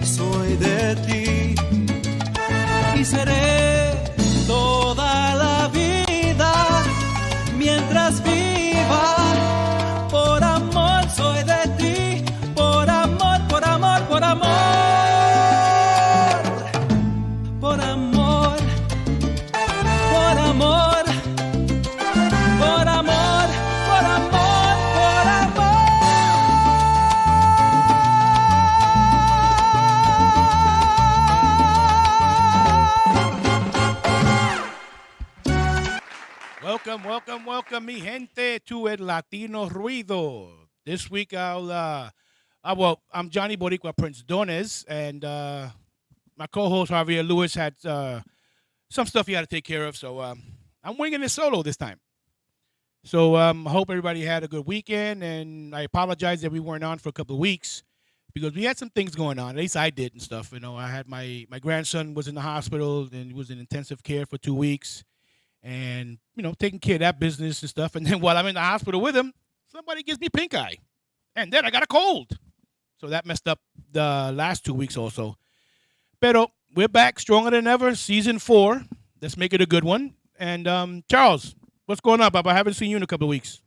soy de ti y seré toda la vida mientras viva. Por amor soy de ti, por amor, por amor, por amor, por amor, por amor, por amor, por amor, por amor. Welcome, mi gente, to El Latino Ruido. This week I'm Johnny Boricua Prince Dones, and my co-host Javier Lewis had some stuff he had to take care of, so I'm winging it solo this time. So I hope everybody had a good weekend, and I apologize that we weren't on for a couple of weeks because we had some things going on. At least I did and stuff. You know, I had my grandson was in the hospital and he was in intensive care for 2 weeks. And, you know, taking care of that business and stuff. And then while I'm in the hospital with him, somebody gives me pink eye. And then I got a cold. So that messed up the last 2 weeks also. Pero we're back stronger than ever. Season 4. Let's make it a good one. And, Charles, what's going on, Bob? I haven't seen you in a couple of weeks.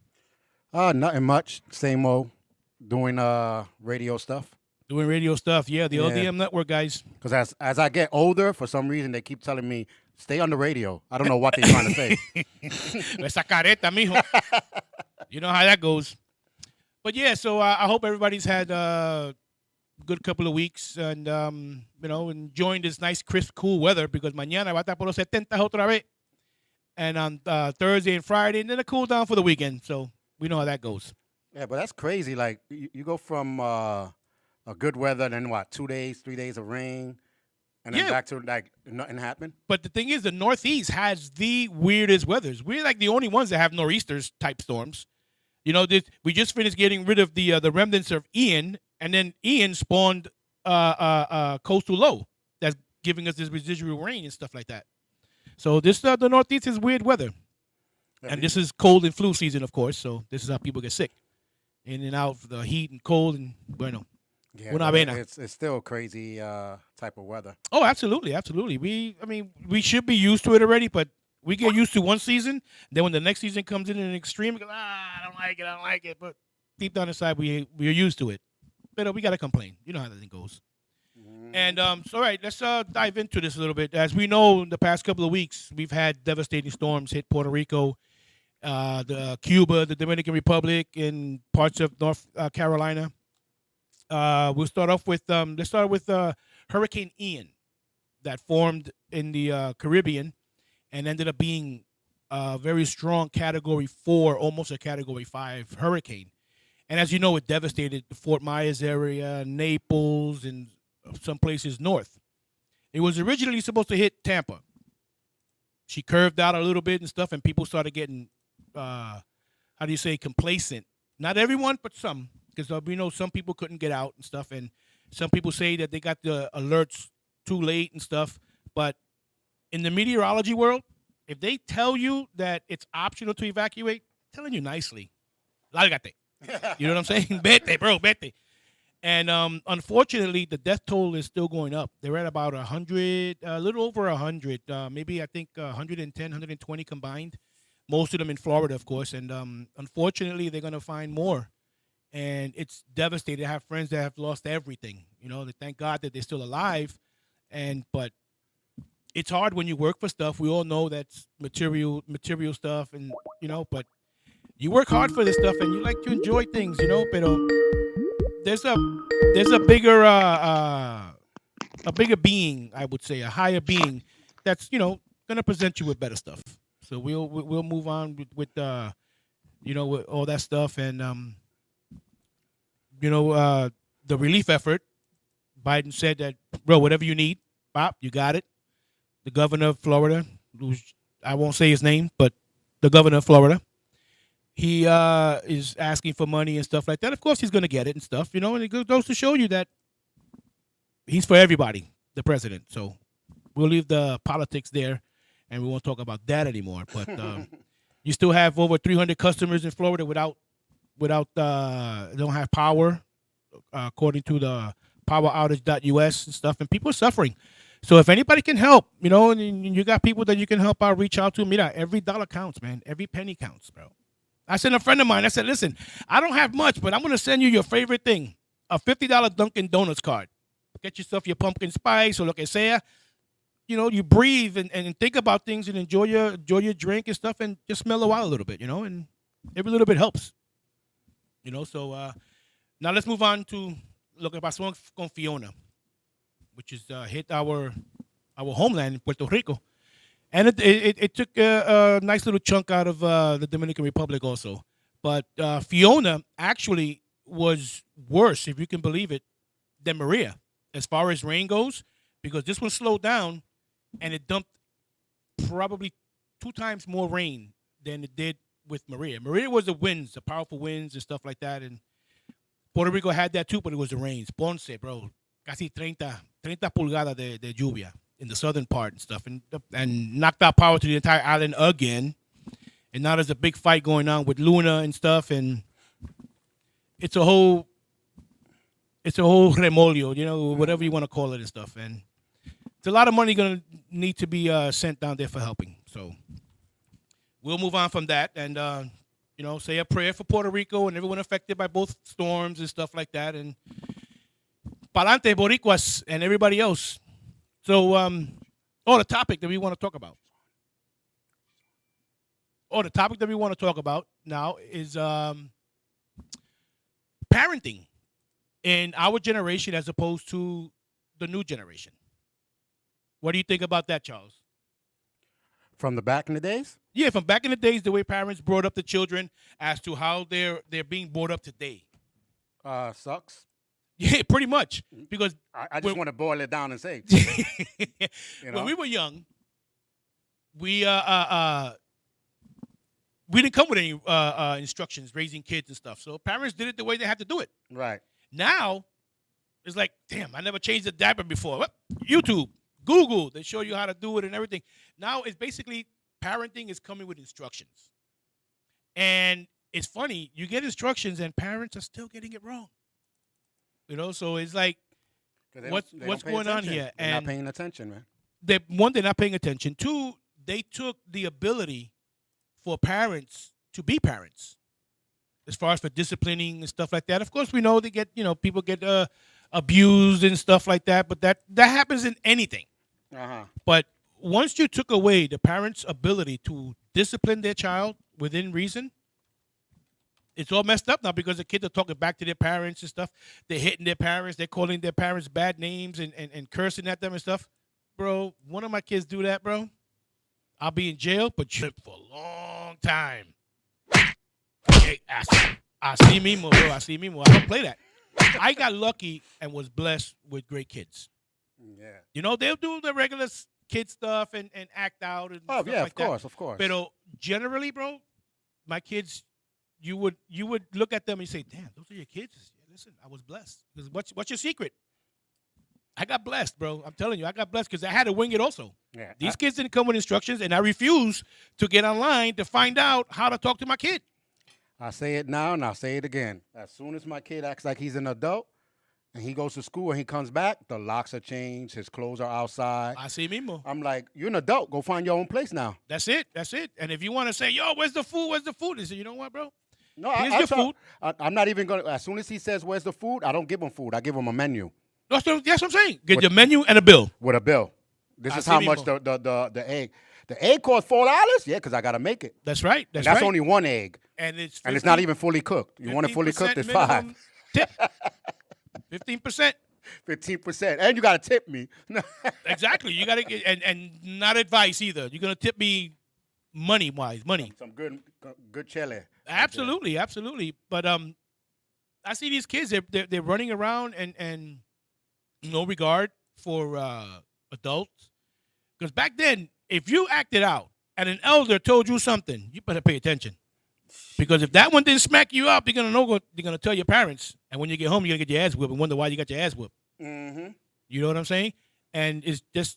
Nothing much. Same old. Doing radio stuff. Doing radio stuff. Yeah, the LDM network, guys. Because as I get older, for some reason, they keep telling me, stay on the radio. I don't know what they're trying to say. Esa careta, mijo. You know how that goes. But yeah, so I hope everybody's had a good couple of weeks and, you know, enjoying this nice, crisp, cool weather because mañana va a estar por los 70 otra vez. And on Thursday and Friday, and then a cool down for the weekend. So we know how that goes. Yeah, but that's crazy. Like, you go from a good weather, then what, 2 days, 3 days of rain, and then back to, like, nothing happened? But the thing is, the Northeast has the weirdest weathers. We're like the only ones that have nor'easters type storms. You know, we just finished getting rid of the remnants of Ian, and then Ian spawned coastal low that's giving us this residual rain and stuff like that. So this the Northeast is weird weather. And this is cold and flu season, of course, so this is how people get sick. In and out of the heat and cold and, bueno. Yeah, it's still crazy type of weather. Oh, absolutely. We should be used to it already, but we get used to one season. Then when the next season comes in an extreme, we go, I don't like it. But deep down inside, we're used to it. But we got to complain. You know how that thing goes. And so, all right, let's dive into this a little bit. As we know, in the past couple of weeks, we've had devastating storms hit Puerto Rico, Cuba, the Dominican Republic, and parts of North Carolina. We'll start off with let's start with Hurricane Ian that formed in the Caribbean and ended up being a very strong Category 4, almost a Category 5 hurricane. And as you know, it devastated the Fort Myers area, Naples, and some places north. It was originally supposed to hit Tampa. She curved out a little bit and stuff, and people started getting, complacent. Not everyone, but some. Because we know some people couldn't get out and stuff, and some people say that they got the alerts too late and stuff. But in the meteorology world, if they tell you that it's optional to evacuate, telling you nicely, lárgate. You know what I'm saying? Vete, bro, vete. And unfortunately, the death toll is still going up. They're at about 100, a little over 100, maybe I think 110, 120 combined. Most of them in Florida, of course. And unfortunately, they're going to find more. And it's devastating. I have friends that have lost everything. You know, they thank God that they're still alive. But it's hard when you work for stuff. We all know that's material stuff, and you know. But you work hard for this stuff, and you like to enjoy things, you know. Pero there's a bigger being, I would say, a higher being that's gonna present you with better stuff. So we'll move on with with all that stuff and the relief effort. Biden said that, bro, whatever you need, Bob, you got it. The governor of Florida, I won't say his name, but the governor of Florida, he is asking for money and stuff like that. Of course, he's going to get it and stuff, and it goes to show you that he's for everybody, the president. So we'll leave the politics there, and we won't talk about that anymore. But you still have over 300 customers in Florida without don't have power, according to the poweroutage.us and stuff, and people are suffering. So if anybody can help, and you got people that you can help out, reach out to. Mira, every dollar counts, man. Every penny counts, bro. I sent a friend of mine. I said, listen, I don't have much, but I'm going to send you your favorite thing, a $50 Dunkin' Donuts card. Get yourself your pumpkin spice or lo que sea. You breathe and think about things and enjoy your drink and stuff and just mellow out a little bit, and every little bit helps. So now let's move on to lo que pasó con Fiona, which is hit our homeland in Puerto Rico. And it took a nice little chunk out of the Dominican Republic also. But Fiona actually was worse, if you can believe it, than Maria as far as rain goes, because this one slowed down and it dumped probably 2 times more rain than it did with Maria. Maria was the winds, the powerful winds and stuff like that. And Puerto Rico had that too, but it was the rains. Ponce, bro, casi 30 pulgadas de lluvia in the southern part and stuff, and knocked out power to the entire island again. And now there's a big fight going on with Luna and stuff, and it's a whole remolio, whatever you want to call it and stuff. And it's a lot of money going to need to be sent down there for helping. So we'll move on from that and, say a prayer for Puerto Rico and everyone affected by both storms and stuff like that. And pa'lante, Boricuas, and everybody else. So, the topic that we want to talk about. The topic that we want to talk about now is parenting in our generation as opposed to the new generation. What do you think about that, Charles? From the back in the days? Yeah, from back in the days, the way parents brought up the children as to how they're being brought up today. Sucks. Yeah, pretty much. Because I just want to boil it down and say, when we were young, we didn't come with any instructions raising kids and stuff. So parents did it the way they had to do it. Right. Now, it's like, damn, I never changed a diaper before. What? YouTube, Google, they show you how to do it and everything. Now it's basically parenting is coming with instructions. And it's funny, you get instructions and parents are still getting it wrong. So it's like, what's going on here? They're not paying attention, man. They're not paying attention. 2, they took the ability for parents to be parents as far as for disciplining and stuff like that. Of course, we know they get, people get abused and stuff like that, but that happens in anything. Uh-huh. But once you took away the parents' ability to discipline their child within reason, it's all messed up now because the kids are talking back to their parents and stuff. They're hitting their parents. They're calling their parents bad names and cursing at them and stuff. Bro, one of my kids do that, bro. I'll be in jail, but for a long time. Hey, así mismo, bro. Así mismo. I don't play that. I got lucky and was blessed with great kids. Yeah. They'll do the regular kid stuff and act out and stuff like that. Of course. But generally, bro, my kids, you would look at them and say, damn, those are your kids? Listen, I was blessed. What's your secret? I got blessed, bro. I'm telling you, I got blessed because I had to wing it also. Yeah, These kids didn't come with instructions, and I refuse to get online to find out how to talk to my kid. I say it now, and I'll say it again. As soon as my kid acts like he's an adult, and he goes to school and he comes back, the locks are changed, his clothes are outside. Así mismo. I'm like, you're an adult. Go find your own place now. That's it. And if you want to say, yo, where's the food? They say, you know what, bro? No, Here's your food. I'm not even going to. As soon as he says, where's the food, I don't give him food. I give him a menu. That's what I'm saying. Get your menu and a bill. With a bill. This is how much the egg. The egg costs $4? Yeah, because I got to make it. That's right. That's only one egg. And it's not even fully cooked. You want it fully cooked, it's 5. Tip. 15%. 15%. And you got to tip me. Exactly. You got to get, and not advice either. You're going to tip me money-wise. Some good chili. Absolutely. But I see these kids, they're running around and no regard for adults. Because back then, if you acted out and an elder told you something, you better pay attention. Because if that one didn't smack you up, they're gonna tell your parents, and when you get home, you're gonna get your ass whipped and wonder why you got your ass whipped. Mm-hmm. You know what I'm saying? And that's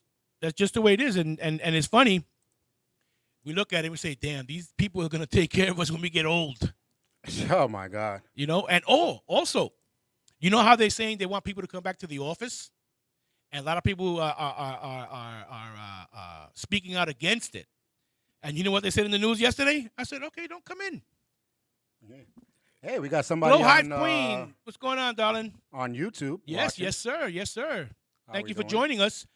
just the way it is. And it's funny. We look at it and we say, "Damn, these people are gonna take care of us when we get old." Oh my God. And also, You know how they're saying they want people to come back to the office, and a lot of people are speaking out against it. And you know what they said in the news yesterday? I said, okay, don't come in. Yeah. Hey, we got somebody Blow Hive on Queen. What's going on, darling? on YouTube. Yes, watching. yes, sir. Yes, sir. How Thank we you for doing? joining us.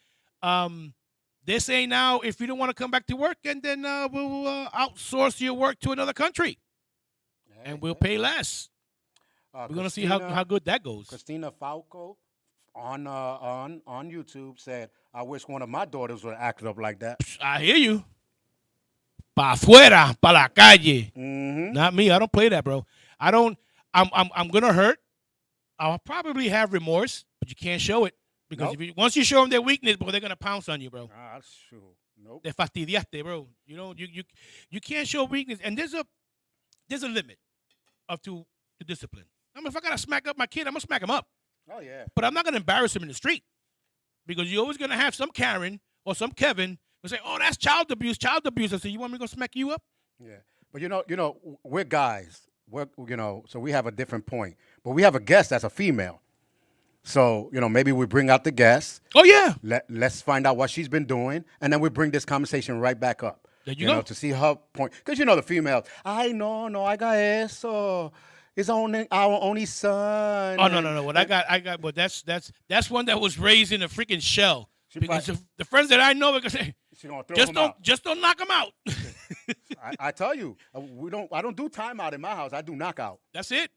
They're saying now if you don't want to come back to work, and then we'll outsource your work to another country, and we'll pay less. We're gonna see how good that goes. Christina Falco on YouTube said, "I wish one of my daughters would act up like that." I hear you. Pa afuera, pa la calle. Mm-hmm. Not me. I don't play that, bro. I don't. I'm gonna hurt. I'll probably have remorse, but you can't show it because Nope. once you show them their weakness, bro, they're gonna pounce on you, bro. Ah, shoot. Nope. Te fastidiaste, bro. You can't show weakness, and there's a limit to discipline. I mean, if I gotta smack up my kid, I'm gonna smack him up, Oh yeah. but I'm not gonna embarrass him in the street because you're always gonna have some Karen or some Kevin who say, "Oh, that's child abuse, child abuse." I say, "You want me to go smack you up?" Yeah. But we're guys. So we have a different point. But we have a guest that's a female. So, maybe we bring out the guest. Oh yeah, Let's find out what she's been doing, and then we bring this conversation right back up. There you go. To see her point. Because the female, I I got eso. It's only our only son. Oh no. What I got. But that's one that was raised in a freaking shell. Because the friends that I know are gonna say, She's gonna throw him out. just don't knock them out. I tell you, I don't do timeout in my house. I do knockout. That's it.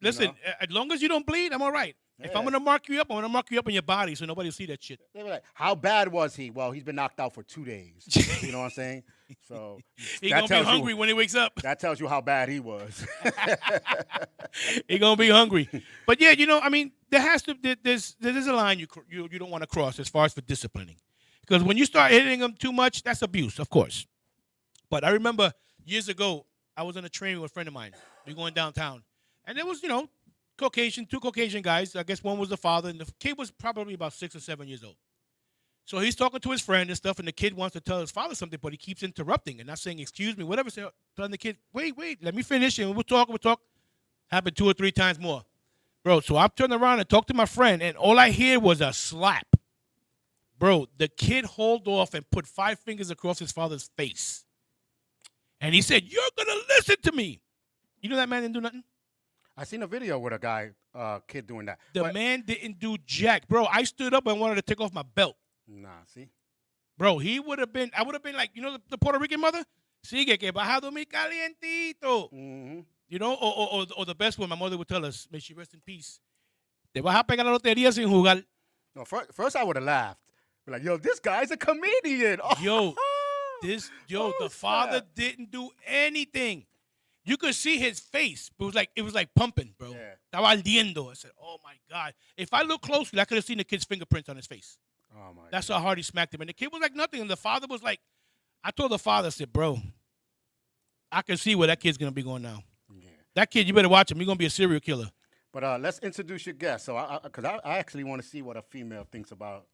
Listen, as long as you don't bleed, I'm all right. If I'm Yeah. gonna mark you up, I'm gonna mark you up in your body so nobody will see that shit. They were like, "How bad was he?" Well, he's been knocked out for 2 days. You know what I'm saying? So He's that gonna be tells hungry when he wakes up. That tells you how bad he was. He's gonna be hungry. But yeah, I mean, there's a line you don't want to cross as far as for disciplining, because when you start hitting them too much, that's abuse, of course. But I remember years ago, I was on a train with a friend of mine. We were going downtown, and there was two Caucasian guys. I guess one was the father, and the kid was probably about 6 or 7 years old. So he's talking to his friend and stuff, and the kid wants to tell his father something, but he keeps interrupting and not saying excuse me, whatever. So telling the kid, wait, let me finish, and we'll talk. Happened 2 or 3 times more. Bro, so I'm turning around and talk to my friend, and all I hear was a slap. Bro, the kid hauled off and put 5 fingers across his father's face. And he said, "You're going to listen to me." You know that man didn't do nothing? I seen a video with a kid doing that. The man didn't do jack. Bro, I stood up and wanted to take off my belt. Nah, see? Bro, I would have been like, the Puerto Rican mother? Sigue que bajado mi calientito. Mm-hmm. Or the best one, my mother would tell us, may she rest in peace. Te vas a pegar la lotería sin jugar. No, first I would have laughed. Be like, yo, this guy's a comedian. Oh, The father didn't do anything. You could see his face. It was like pumping, bro. Yeah. Estaba ardiendo. I said, "Oh my God." If I look closely, I could have seen the kid's fingerprints on his face. Oh my That's God. how hard he smacked him. And the kid was like nothing. And the father was like, I told the father, I said, "Bro, I can see where that kid's going to be going now. Yeah. That kid, you better watch him. He's going to be a serial killer." But let's introduce your guest. So, because I actually want to see what a female thinks about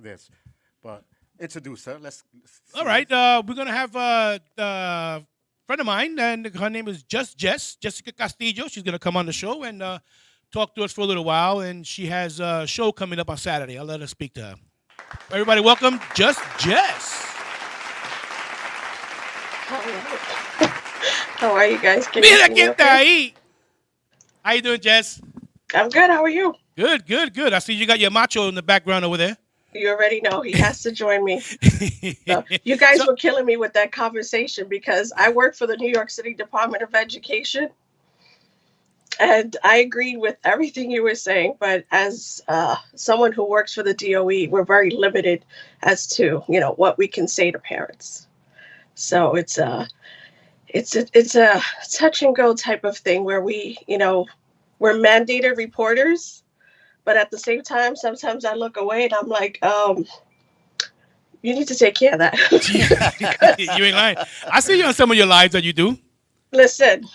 this. But introduce her. Let's see. All right. We're going to have a friend of mine, and her name is Jessica Castillo. She's going to come on the show and talk to us for a little while. And she has a show coming up on Saturday. I'll let her speak to her. Everybody, welcome Just Jess. How are you guys? Can Mira you hear me quién está okay? ahí. How you doing, Jess? I'm good. How are you? Good. I see you got your macho in the background over there. You already know he has to join me. So, you guys were killing me with that conversation because I work for the New York City Department of Education. And I agreed with everything you were saying. But as someone who works for the DOE, we're very limited as to, what we can say to parents. So it's a touch and go type of thing where we're mandated reporters. But at the same time, sometimes I look away and I'm like, you need to take care of that. You ain't lying. I see you on some of your lives that you do. Listen,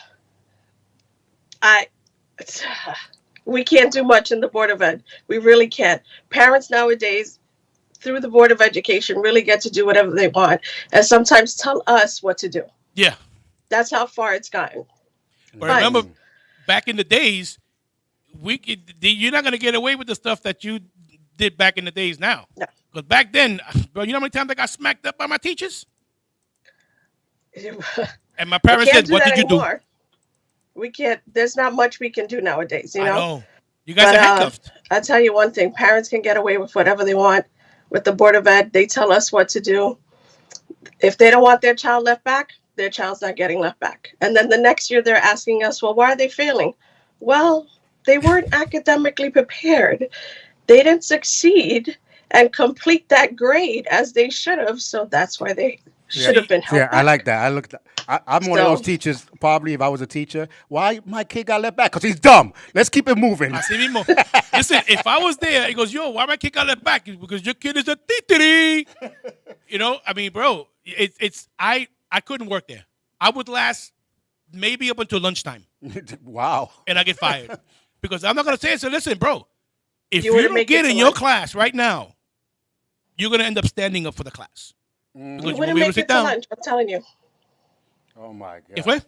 we can't do much in the Board of Ed. We really can't. Parents nowadays, through the Board of Education, really get to do whatever they want and sometimes tell us what to do. Yeah. That's how far it's gotten. But remember, back in the days, You're not gonna get away with the stuff that you did back in the days now. No. Because back then, bro, you know how many times I got smacked up by my teachers? And my parents can't said, do "What that did you do?" anymore. We can't. There's not much we can do nowadays. You I know. know. You guys But are handcuffed. I'll tell you one thing: parents can get away with whatever they want. With the Board of Ed, they tell us what to do. If they don't want their child left back, their child's not getting left back. And then the next year, they're asking us, "Well, why are they failing?" Well, they weren't academically prepared. They didn't succeed and complete that grade as they should have. So that's why they should have been held Yeah, I back. like that. I'm one of those So- teachers. Probably if I was a teacher, why my kid got left back? Because he's dumb. Let's keep it moving. Así mismo. Listen, if I was there, he goes, "Yo, why my kid got left back?" Because your kid is a titiri. You know, I mean, bro, I couldn't work there. I would last maybe up until lunchtime, Wow. and I get fired because I'm not gonna say it. So listen, bro, if You you, wouldn't don't make get it in to your lunch. class right now, you're gonna end up standing up for the class because You you won't wouldn't be able to make sit it to down. lunch. I'm telling you. Oh my God. If what?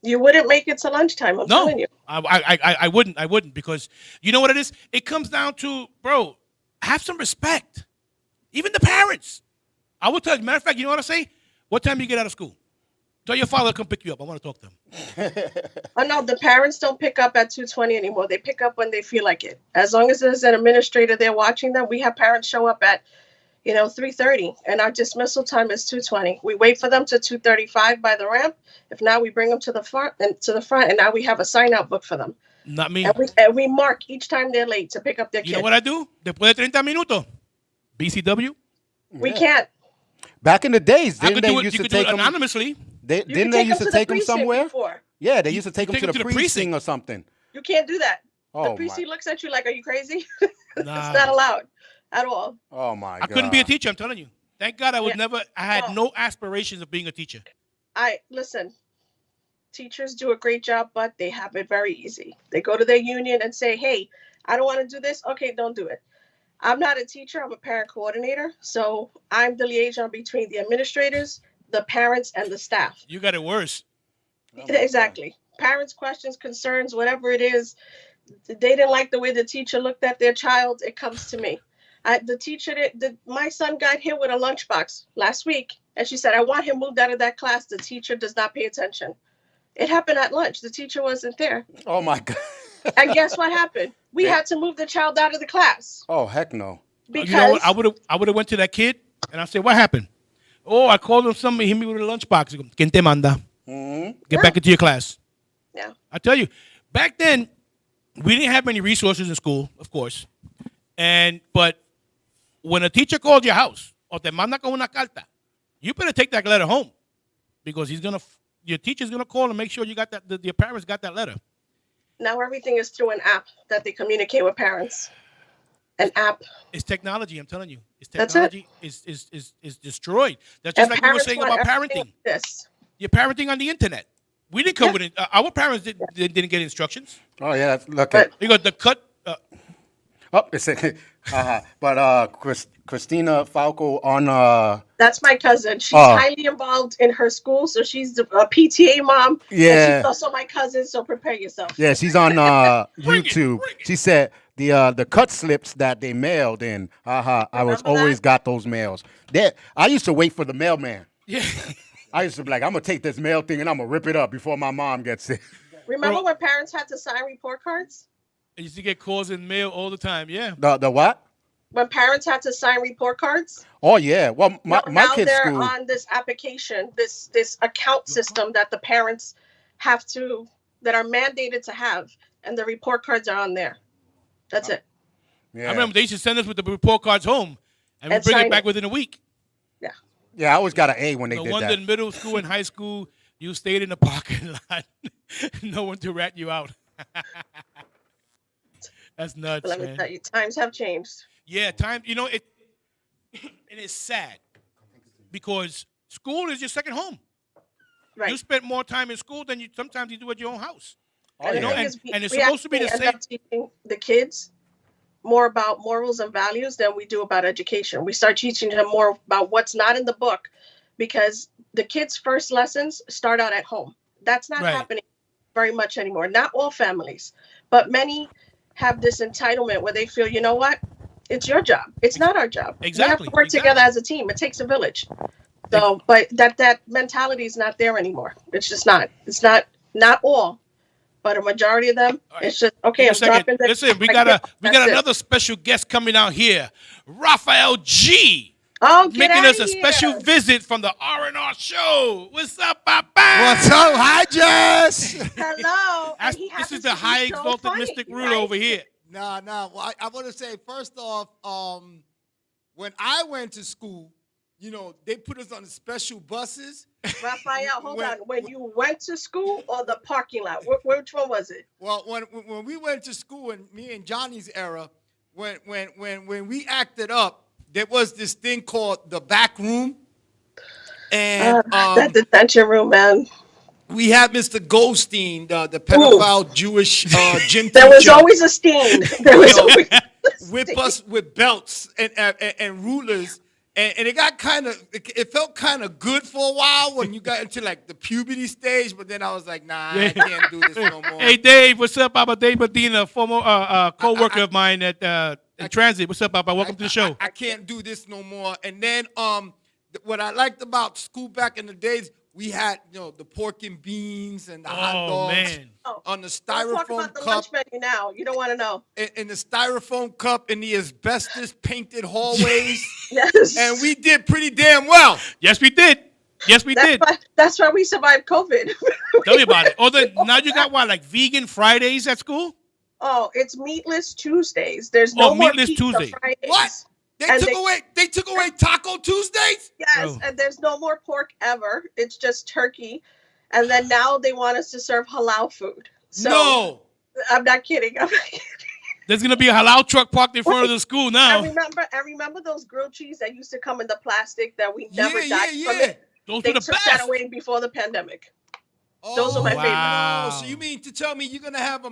You wouldn't make it to lunchtime. I'm No, telling you. I wouldn't because you know what it is. It comes down to, bro, have some respect. Even the parents. I will tell you. Matter of fact, you know what I say? What time you get out of school? Tell your father to come pick you up. I want to talk to him. Oh no, the parents don't pick up at 2:20 anymore. They pick up when they feel like it. As long as there's an administrator there watching them, we have parents show up at 3:30, and our dismissal time is 2:20. We wait for them to 2:35 by the ramp. If not, we bring them to the front, and now we have a sign out book for them. Not me. And we mark each time they're late to pick up their You kid. know what I do? Después de 30 minutos, BCW. We can't. Back in the days, I didn't could they do it. used You to could do take it them? anonymously. You Didn't can they take used them to the take them precinct somewhere? before. Yeah, they used to take them take to them the to the precinct precinct. or something. You can't do that. Oh The my. precinct looks at you like, "Are you crazy?" It's Nah, not allowed at all. Oh my God. I couldn't be a teacher. I'm telling you. Thank God I was Yeah. never. I had Oh. no aspirations of being a teacher. Listen. Teachers do a great job, but they have it very easy. They go to their union and say, "Hey, I don't want to do this." Okay, don't do it. I'm not a teacher. I'm a parent coordinator. So I'm the liaison between the administrators, the parents, and the staff. You got it worse. Oh my God. Exactly. Parents' questions, concerns, whatever it is, they didn't like the way the teacher looked at their child. It comes to me. The teacher, my son got hit with a lunchbox last week, and she said, "I want him moved out of that class. The teacher does not pay attention." It happened at lunch. The teacher wasn't there. Oh my God. And guess what happened? We Yeah. had to move the child out of the class Oh heck no. because You know what? I would have went to that kid and I said, "What happened?" "Oh, I called him somebody hit me with a lunchbox." I go, "Quien te manda? Mm-hmm. Get back into your class." Yeah. I tell you, back then we didn't have many resources in school, of course, but when a teacher called your house or te manda con una carta, you better take that letter home because your teacher's gonna call and make sure you got that. Your parents got that letter. now everything is through an app that they communicate with parents. An app. It's technology. I'm telling you, it's That's it. technology is destroyed. That's just And like we were parents saying want about everything parenting. like this. You're parenting on the internet. We didn't come with it. Our parents didn't get instructions. Oh yeah. Look But- at. You got the cut. Oh, it's but Christina Falco on That's my cousin. She's Oh. highly involved in her school, so she's a PTA mom. And Yeah. she's also my cousin, so prepare yourself. yeah, she's on Bring it, YouTube. bring it. She said the cut slips that they mailed in. I was Remember always that? got those mails. I used to wait for the mailman. Yeah. I used to be like, I'm gonna take this mail thing and I'm gonna rip it up before my mom gets it. Remember Bro. when parents had to sign report cards? I used to get calls in mail all the time. Yeah. The what? When parents had to sign report cards? Oh yeah. Well, my now kid's they're school. on this application, this account system that the parents that are mandated to have, and the report cards are on there. That's it. Yeah. I remember they used to send us with the report cards home, and we And bring sign it back it. within a week. Yeah, I always got an A when they No did wonder that. in middle school and high school you stayed in the parking lot, no one to rat you out. That's nuts, But let me man. tell you, times have changed. Yeah, time. You know it. It is sad because school is your second home. Right. You spend more time in school than you sometimes you do at your own house. Oh, And the know, yeah. thing and- is, and it's we supposed to be the actually end up teaching the kids more about morals and values than we do about education. We start teaching them more about what's not in the book because the kids' first lessons start out at home. That's not Right. happening very much anymore. Not all families, but many have this entitlement where they feel, you know what? It's your job. It's not our job. We have Exactly. to work together as a team. It takes a village. So, but that mentality is not there anymore. It's just not. It's not all, but a majority of them. All right. It's just Give okay. me a I'm second. dropping the. Listen, we I got quit. That's it. another special guest coming out here, Raphael G. Oh, get Making out us of a special here. visit from the R&R show. What's up, Papa? What's up? Hi, Jess. Hello. And That's- he this happens is the to be high so exalted funny, Mystic Ruido right? over here. Nah. Well, I want to say first off, when I went to school, they put us on the special buses. Raphael, hold When- on. When you went to school or the parking lot? Which one was it? Well, when we went to school in me and Johnny's era, when we acted up, there was this thing called the back room, and That detention room, man. we had Mr. Goldstein, the pedophile Jewish gym There was teacher, always a steen. There was always whip us with belts and rulers. And it got it felt kind of good for a while when you got into like the puberty stage, but then I was like, nah, I can't do this no more. Hey, Dave, what's up, Papa? Dave Medina, former co-worker of mine at in Transit. What's up, Papa? Welcome to the show. I can't do this no more. And then what I liked about school back in the days, we had the pork and beans and the hot dogs Man. on the Don't talk styrofoam about the cup. lunch menu now. You don't want to know. In the styrofoam cup in the asbestos painted hallways. Yes. And we did pretty damn well. Yes, we did. Yes, we did. That's why we survived COVID. Tell me about it. Oh, now you got what, like vegan Fridays at school? Oh, it's meatless Tuesdays. There's no more meatless pizza Tuesday. Fridays. What? They took away Taco Tuesdays? Yes, Oh. and there's no more pork ever. It's just turkey. And then now they want us to serve halal food. So No. I'm not kidding. I'm not kidding. There's gonna be a halal truck parked in front of the school now. I remember those grilled cheese that used to come in the plastic that we never died from Yeah. it. Those They were the took that best. away before the pandemic. Those are my favorite. Wow. So you mean to tell me you're gonna have a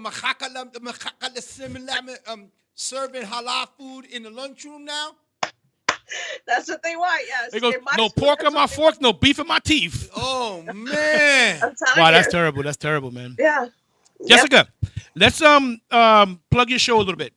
serving halal food in the lunchroom now? That's what they want, yes. They go, In my no school, pork that's on my what they fork, no beef in my teeth. Oh man. want. I'm telling Wow, you. that's terrible. That's terrible, man. Yeah. Yep. Jessica, let's plug your show a little bit.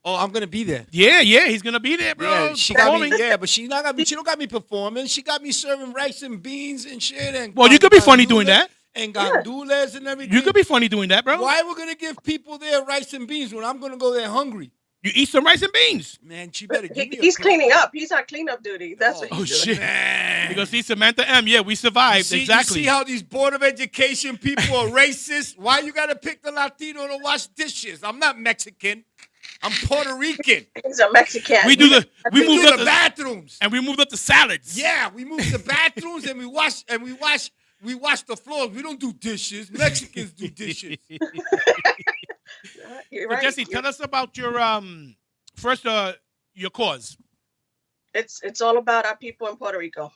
Oh, I'm gonna be there. Yeah, he's gonna be there, bro. Yeah, she got me. Performing. Yeah, but she don't got me performing. She got me serving rice and beans and shit. And Well, you could be funny doing that. And gandules and everything. You could be funny doing that, bro. Why we're gonna give people there rice and beans when I'm gonna go there hungry? You eat some rice and beans. Man, she better give me. He's cleaning up. He's on cleanup duty. That's what Oh he's doing. shit! Man. You go see Samantha M. Yeah, we survived. Exactly. You see how these Board of Education people are racist? Why you gotta pick the Latino to wash dishes? I'm not Mexican. I'm Puerto Rican. He's a Mexican. we moved do up the bathrooms. and we moved up to salads. Yeah, we moved the bathrooms and we wash the floors. We don't do dishes. Mexicans do dishes. You're So right. Jesse, tell us about your first your cause. It's all about our people in Puerto Rico.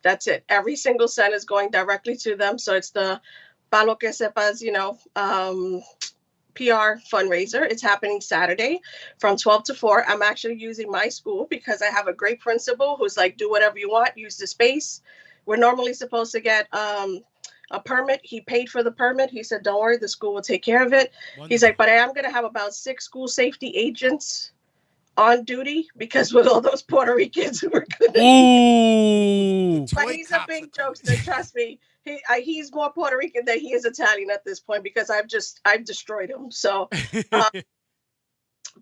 That's it. Every single cent is going directly to them. So it's the Palo que sepas, PR fundraiser. It's happening Saturday from 12 to 4. I'm actually using my school because I have a great principal who's like, do whatever you want, use the space. We're normally supposed to get a permit. He paid for the permit. He said, don't worry, the school will take care of it. He's like, but I am going to have about 6 school safety agents on duty because with all those Puerto Ricans who are good. Ooh. But he's a big jokester, trust me. He's more Puerto Rican than he is Italian at this point because I've destroyed him. So,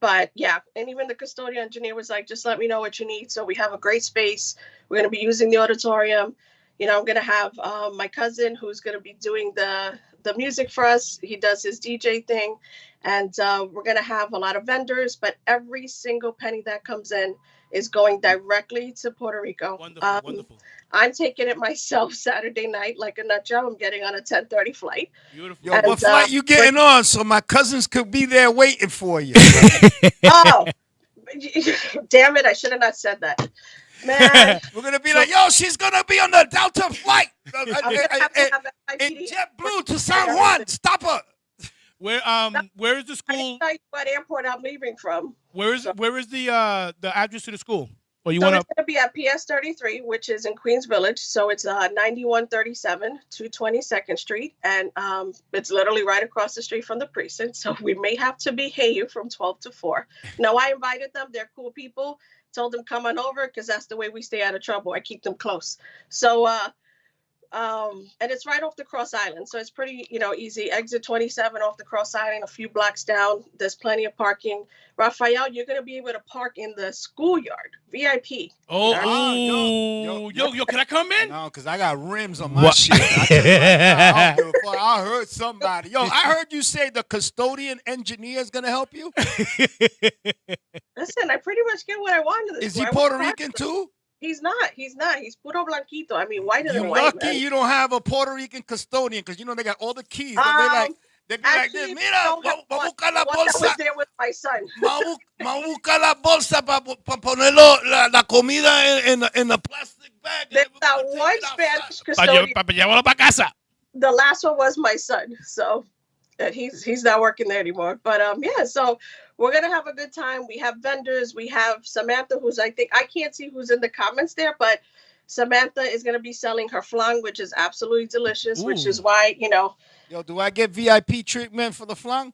but yeah, and even the custodial engineer was like, just let me know what you need. So we have a great space. We're going to be using the auditorium. I'm going to have my cousin who's going to be doing the music for us. He does his DJ thing. And we're going to have a lot of vendors, but every single penny that comes in is going directly to Puerto Rico. Wonderful, wonderful. I'm taking it myself Saturday night like a nut job. I'm getting on a 10:30 flight. Beautiful. Yo, what flight you getting on so my cousins could be there waiting for you? Oh, damn it. I should have not said that. Man. We're going to be like, yo, she's going to be on the Delta flight. I'm gonna have to have In JetBlue to San Juan. Stop her. Where is the I school? didn't tell you what airport I'm leaving from. Where is the address to the school? Or you So want it's to? going to be at PS 33, which is in Queens Village. So it's 9137 222nd Street. And it's literally right across the street from the precinct. So we may have to behave from 12 to 4. No, I invited them. They're cool people. Told them come on over because that's the way we stay out of trouble. I keep them close. So and it's right off the Cross Island, so it's pretty, easy. Exit 27 off the Cross Island, a few blocks down. There's plenty of parking. Raphael, you're gonna be able to park in the schoolyard, VIP. Oh, yo, can I come in? No, because I got rims on my What? shit. I tell you right now, I don't give a fuck. I heard somebody. Yo, I heard you say the custodian engineer is gonna help you. Listen, I pretty much get what I wanted. Is he Puerto Rican too? He's not. He's puro blanquito. I mean, whiter You than white. lucky Man. you don't have a Puerto Rican custodian because they got all the keys. They be like this. Mira, vamos a buscar la What that bolsa. was there with my son. Vamos a buscar la bolsa para ponerlo la comida en a plastic bag. There's that one Spanish custodian. Para llevarlo para casa. The last one was my son, so he's not working there anymore. But yeah, so we're gonna have a good time. We have vendors. We have Samantha, who's I can't see who's in the comments there, but Samantha is gonna be selling her flan, which is absolutely delicious. Ooh. Which is why Yo, do I get VIP treatment for the flan?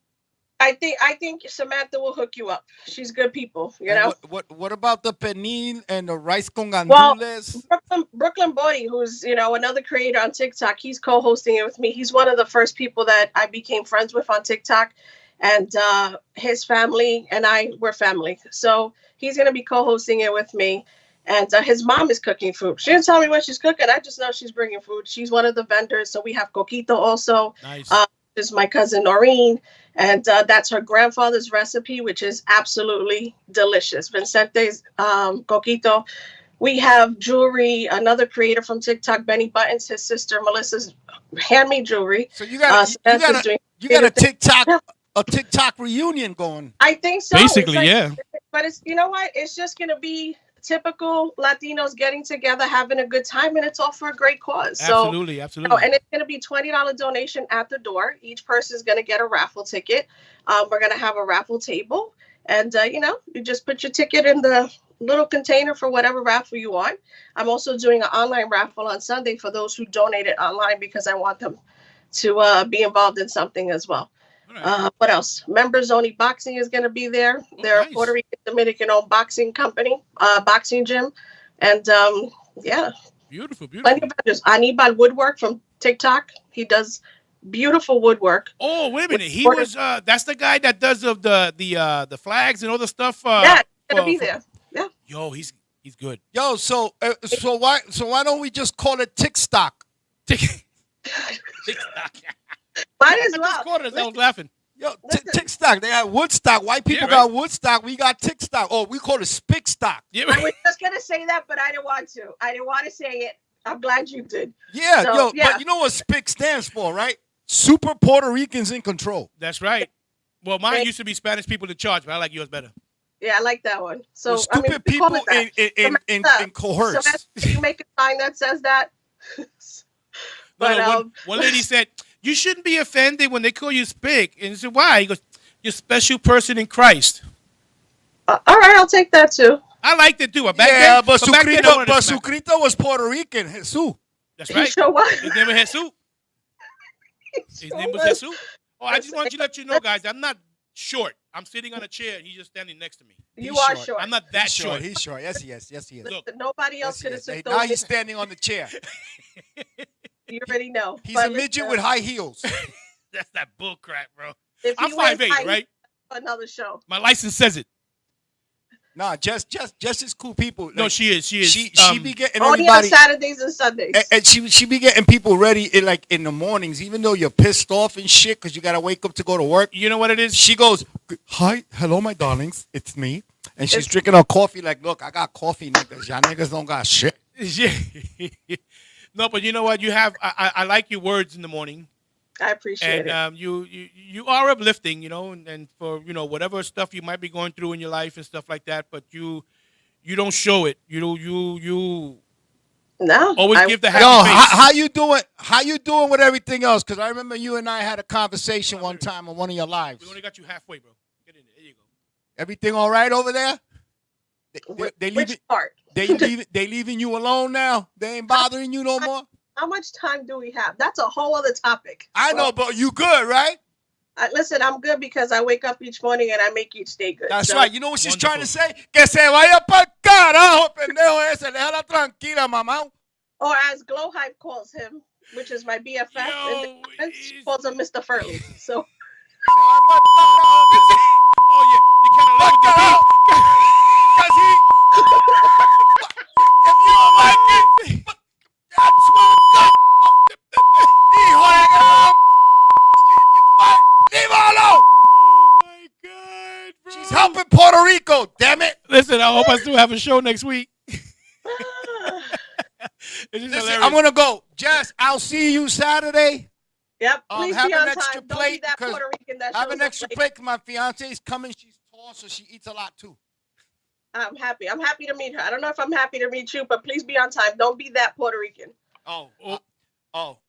I think Samantha will hook you up. She's good people, And what about the pernil and the rice con Well, gandules? Brooklyn Bodie, who's another creator on TikTok, he's co-hosting it with me. He's one of the first people that I became friends with on TikTok, and his family and I were family. So he's gonna be co-hosting it with me, and his mom is cooking food. She didn't tell me what she's cooking. I just know she's bringing food. She's one of the vendors. So we have Coquito also. Nice. Is my cousin Noreen, and that's her grandfather's recipe, which is absolutely delicious. Vincente's Coquito. We have jewelry. Another creator from TikTok, Benny Buttons, his sister Melissa's handmade jewelry. So you got a TikTok reunion going. I think so. Basically, yeah. But it's what? It's just gonna be typical Latinos getting together, having a good time, and it's all for a great cause. Absolutely. And it's going to be $20 donation at the door. Each person is going to get a raffle ticket. We're going to have a raffle table, and you just put your ticket in the little container for whatever raffle you want. I'm also doing an online raffle on Sunday for those who donated online because I want them to be involved in something as well. Right. What else? Members Only Boxing is going to be there. They're nice. a Puerto Rican Dominican-owned boxing company, boxing gym, and yeah, Beautiful. plenty of vendors. Anibal Woodwork from TikTok. He does beautiful woodwork. Oh, wait a minute. He was that's the guy that does the flags and all the stuff. Yeah, he's gonna be there. Yeah. Yo, he's good. Yo, so why don't we just call it TikTok? Might as I well. just caught it as I was laughing. Yo, TikTok. They got Woodstock. White people Yeah, right. got Woodstock. We got TikTok. Oh, we call it Spickstock. Yeah, I was just gonna say that, but I didn't want to. I didn't want to say it. I'm glad you did. Yeah, So, yeah. But you know what Spick stands for, right? Super Puerto Ricans in control. that's right. Well, mine Right. used to be Spanish people in charge, but I like yours better. Yeah, I like that one. So Well, stupid we call people it that. in coerce. So you make a sign that says that. But One lady said, you shouldn't be offended when they call you Spick. And I said, why? He goes, you're a special person in Christ. all right, I'll take that too. I liked it too. But back Yeah, then, but back then, I wanted to smack him. Sucrito was Puerto Rican. Jesus. That's You right. sure what? His name was Jesus. His name was Jesus. Oh, I just want you to let you know, guys, I'm not short. I'm sitting on a chair and he's just standing next to me. You He's are short. short. I'm not that He's short. He's short. Yes, he is. Yes, he is. Look. Nobody else could have Yes, he is. took Now those. he's standing on the chair. You already know. He's But a midget listen, with high heels. That's that bull crap, bro. if I'm you ain't 5'8", fighting, right? Another show. My license says it. Nah, just as cool people. No, Like, she is. She is. she be getting Only on everybody. Saturdays and Sundays. And she be getting people ready in the mornings, even though you're pissed off and shit because you gotta wake up to go to work. You know what it is? She goes, "Hi, hello, my darlings, it's me," and she's drinking her coffee. Like, look, I got coffee, niggas. Y'all niggas don't got shit. Yeah. No, but you know what? You have. I like your words in the morning, I appreciate and it. you are uplifting. You know, and for whatever stuff you might be going through in your life and stuff like that. But you don't show it. You No. always give the happy Yo, face. how you doing? How you doing with everything else? Because I remember you and I had a conversation one time on one of your lives. We only got you halfway, bro. Get in there. There you go. Everything all right over there? They Which leaving. part? They leaving you alone now. They ain't bothering you no more. How much time do we have? That's a whole other topic. I know, but you good, right? Listen, I'm good because I wake up each morning and I make each day good. That's so, right. You know what she's trying to Wonderful. say? Que se vaya pa'l carajo, pendejo ese. Déjala tranquila, mamá. Or as Glow Hype calls him, which is my BFF, in the Yo, comments, she calls him Mr. Furley. So Oh yeah, you kind of live with the beat. Because he, if you don't like it, I swear to God, hijo de gran, leave her alone. Oh my God, bro. She's helping Puerto Rico, damn it. Listen, I hope I still have a show next week. It's just Listen, hilarious. I'm going to go. Jess, I'll see you Saturday. yep, please have be an on extra time. Don't plate be that because Puerto Rican that Have shows an up extra late. plate because my fiance is coming. She's tall, so she eats a lot too. I'm happy. I'm happy to meet her. I don't know if I'm happy to meet you, but please be on time. Don't be that Puerto Rican. Oh,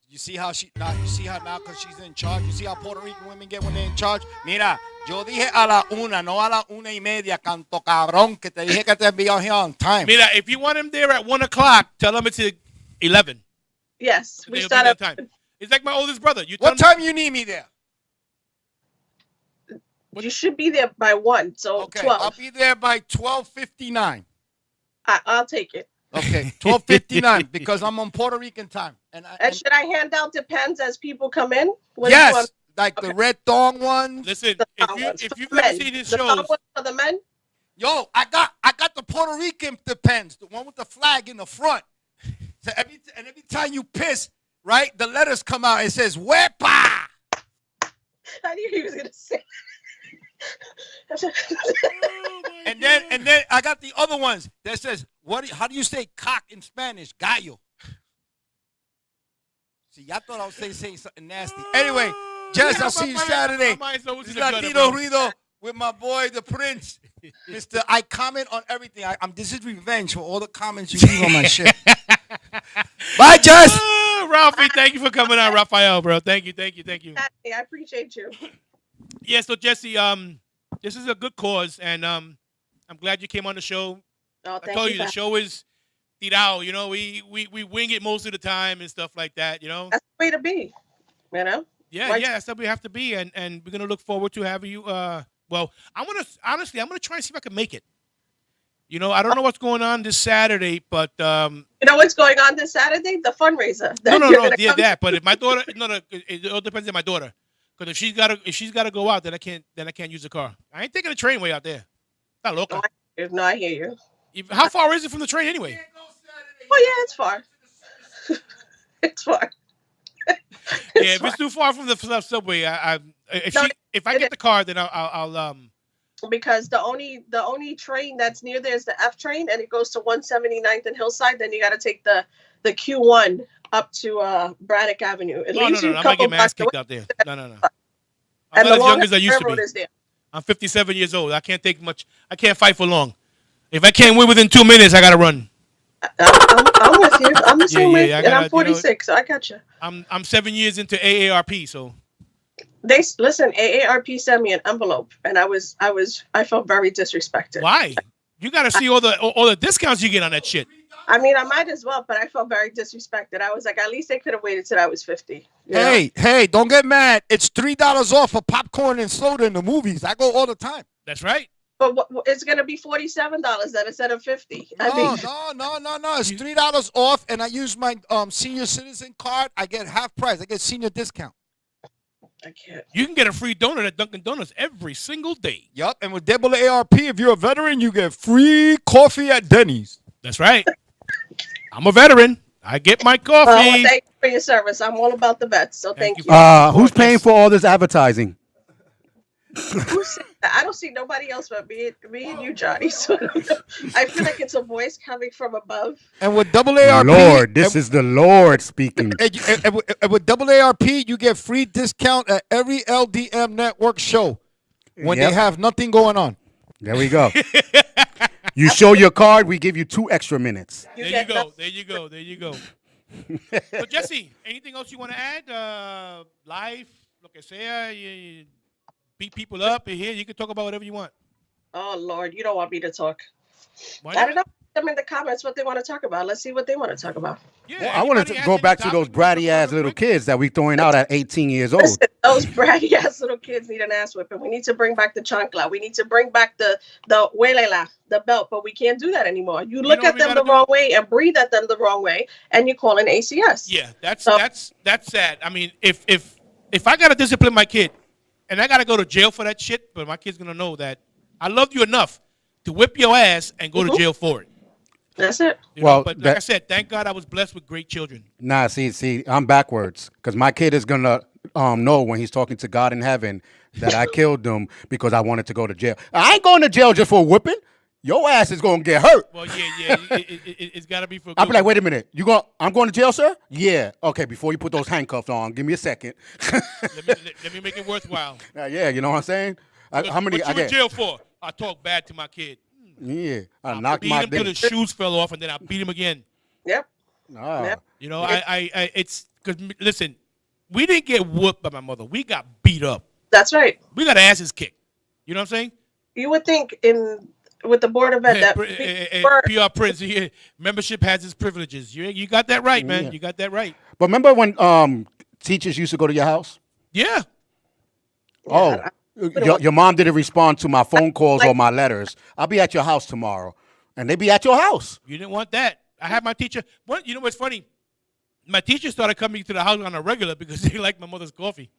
you see how she now? You see how now because she's in charge. You see how Puerto Rican women get when they're in charge. Mira, yo dije a la una, no a la 1:30. Canto cabrón, que te dije que te be on here on time. Mira, if you want him there at 1 o'clock, tell him it's at 11. Yes, They'll we be start there at time. It's like my oldest brother. You tell What him, time you need me there? You should be there by 1, so Okay, 12. I'll be there by 12:59. I'll take it. Okay, 12:59 because I'm on Puerto Rican time. And should I hand out Depends as people come in? What do you Yes, want? like the red thong ones. listen, The if you've men. never seen his The thong shows, ones for the men? Yo, I got the Puerto Rican Depends, the one with the flag in the front. So every time you piss, right, the letters come out. It says "Wepa." I knew he was gonna say. And then I got the other ones that says how do you say cock in Spanish? Gallo. See, I thought I was saying something nasty. Anyway, Jess, I'll see you Saturday. This is Latino Ruido with my boy, the Prince. Mr. I comment on everything. This is revenge for all the comments you leave on my shit. Bye, Jess. Ralphie, thank you for coming on, Raphael, bro. Thank you. I appreciate you. Yeah, so Jesse, this is a good cause, and I'm glad you came on the show. Oh, I told you the show is tirado. You know, we wing it most of the time and stuff like that. You know, That's the way to be. You know. yeah, Right. that's what we have to be, and we're gonna look forward to having you. Well, I'm gonna try and see if I can make it. You know, I don't know what's going on this Saturday, but You know what's going on this Saturday? The fundraiser. no, You're gonna yeah, come that. But if my daughter, it all depends on my daughter. Because if she's gotta go out, then I can't use the car. I ain't taking the train way out there. Not local. No, I hear you. How far is it from the train anyway? Oh yeah, it's far. It's far. Yeah, if it's too far from the subway, if I get the car, then I'll Because the only train that's near there is the F train, and it goes to 179th and Hillside. Then you got to take the Q1 up to Braddock Avenue. It leaves you No. a I might couple get my ass blocks kicked away. out there. No. I'm And not the as young as I used to railroad be. is there. I'm 57 years old. I can't take much. I can't fight for long. If I can't win within 2 minutes, I gotta run. I'm with you. I'm the same way, I and I'm 46, so I got you. I'm 7 years into AARP, so They listen. AARP sent me an envelope, and I felt very disrespected. why? You gotta see all the discounts you get on that shit. I mean, I might as well, but I felt very disrespected. I was like, at least they could have waited till I was 50. you know? Hey, don't get mad. It's $3 off for popcorn and soda in the movies. I go all the time. That's right. But it's gonna be $47 then instead of 50. No. It's $3 off, and I use my senior citizen card. I get half price. I get senior discount. I can't. You can get a free donut at Dunkin' Donuts every single day. Yup, and with double ARP, if you're a veteran, you get free coffee at Denny's. That's right. I'm a veteran. I get my coffee. Well, thank you for your service. I'm all about the vets, so thank you. Who's paying for all this advertising? Who said that? I don't see nobody else but me and you, Johnny. So I feel like it's a voice coming from above. And with double ARP, Lord, this is the Lord speaking. and with double ARP, you get free discount at every LDM network show when Yep. they have nothing going on. There we go. You show your card, we give you 2 extra minutes. There you go. So Jesse, anything else you want to add? Life, lo que sea, you beat people up in here. You can talk about whatever you want. Oh Lord, you don't want me to talk. Why I not? don't know. Them in the comments what they want to talk about. Let's see what they want to talk about. Yeah, Well, I wanted anybody to has go any back to those topic we wanna bratty talk ass about real little quick? kids that we throwing out at 18 years old. Listen, those bratty ass little kids need an ass whipping. We need to bring back the chancla. We need to bring back the huelela, the belt, but we can't do that anymore. You You look know what at we them gotta the do? wrong way and breathe at them the wrong way, and you call an ACS. Yeah, that's So- that's sad. I mean, if I gotta discipline my kid, and I gotta go to jail for that shit, but my kid's gonna know that I loved you enough to whip your ass and go to jail for it. That's it. You Well, know? But like I said, thank God I was blessed with great children. Nah, see, I'm backwards because my kid is gonna know when he's talking to God in heaven that I killed them because I wanted to go to jail. I ain't going to jail just for a whipping. Your ass is gonna get hurt. Well, yeah, it's got to be for. I'll be like, wait a minute, I'm going to jail, sir? Yeah. Okay, before you put those handcuffs on, give me a second. let me make it worthwhile. Yeah, you know what I'm saying? How many? What I you in get? jail for? I talk bad to my kid. Yeah, I I knocked beat my him till dick. his shoes fell off, and then I beat him again. Yep. Ah. Yep. You know, it's because listen, we didn't get whooped by my mother. We got beat up. That's right. We got asses kicked. You know what I'm saying? You would think with the Board of Ed that PR Prince, membership has its privileges. You got that right, man. Yeah. You got that right. But remember when teachers used to go to your house? Yeah. Oh, your mom didn't respond to my phone calls or my letters. I'll be at your house tomorrow, and they be at your house. You didn't want that. I had my teacher. You know what's funny? My teacher started coming to the house on a regular because they liked my mother's coffee.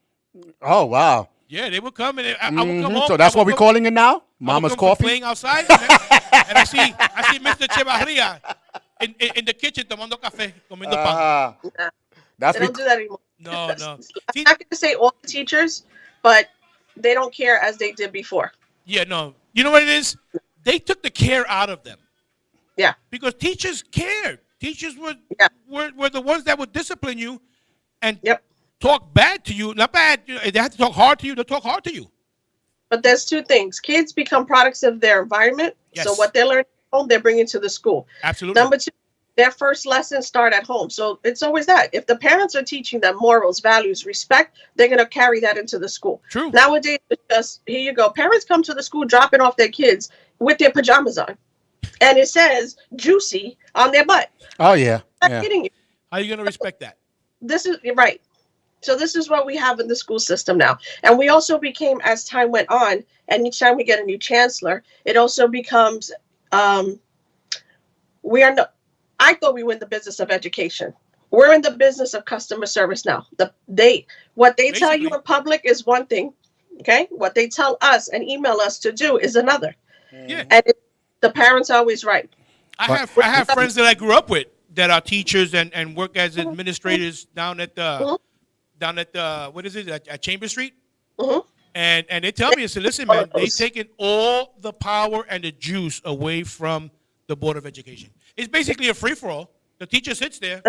Oh wow! Yeah, they would come and I would come home. So that's I would what we're come- calling it now, I would Mama's come from coffee. Playing outside, and I see Mr. Chevarria in the kitchen tomando café, comiendo pan. That's they don't do that anymore. No. I'm See, not going to say all the teachers, but they don't care as they did before. yeah, no. You know what it is? They took the care out of them. Yeah. Because teachers cared. Teachers were Yeah. were the ones that would discipline you and Yep. talk bad to you. Not bad. They have to talk hard to you. They'll talk hard to you. But there's two things. Kids become products of their environment. Yes. So what they learn at home, they're bringing to the school. Absolutely. Number two, their first lessons start at home. So it's always that. If the parents are teaching them morals, values, respect, they're going to carry that into the school. True. Nowadays, it's just, here you go. Parents come to the school dropping off their kids with their pajamas on. And it says juicy on their butt. Oh yeah, I'm yeah. not kidding you. How are you going to respect that? This is right. So this is what we have in the school system now. And we also became, as time went on, and each time we get a new chancellor, it also becomes, we are no, I thought we were in the business of education. We're in the business of customer service now. What they tell you Basically. in public is one thing, okay? What they tell us and email us to do is another. Yeah. And the parents are always right. I have friends that I grew up with that are teachers and work as administrators down at the what is it at Chamber Street, Mhm. and they tell me, I said, listen, man, they taken all the power and the juice away from the Board of Education. It's basically a free for all. The teacher sits there.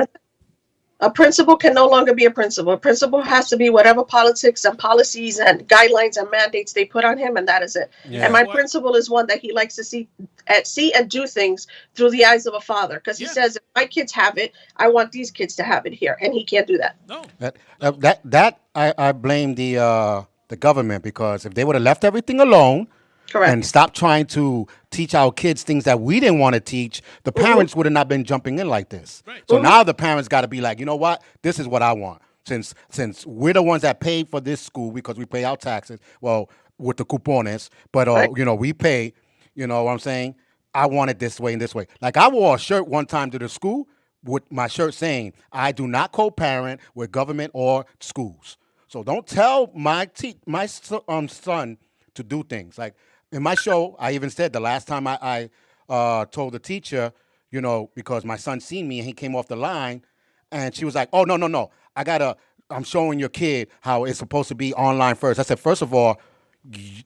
A principal can no longer be a principal. A principal has to be whatever politics and policies and guidelines and mandates they put on him, and that is it. Yeah. And my What? principal is one that he likes to see and do things through the eyes of a father, because he Yeah. says, if my kids have it, I want these kids to have it here, and he can't do that. No. I blame the government, because if they would have left everything alone Correct. and stopped trying to teach our kids things that we didn't want to teach, the parents would have not been jumping in like this. Right. So now the parents got to be like, you know what? This is what I want. Since we're the ones that paid for this school because we pay our taxes, well, with the cupones, but Right. we pay, you know what I'm saying? I want it this way and this way. Like I wore a shirt one time to the school with my shirt saying, I do not co-parent with government or schools. So don't tell my son to do things. Like in my show, I even said the last time I told the teacher, because my son seen me and he came off the line, and she was like, oh, no. I'm showing your kid how it's supposed to be online first. I said, first of all,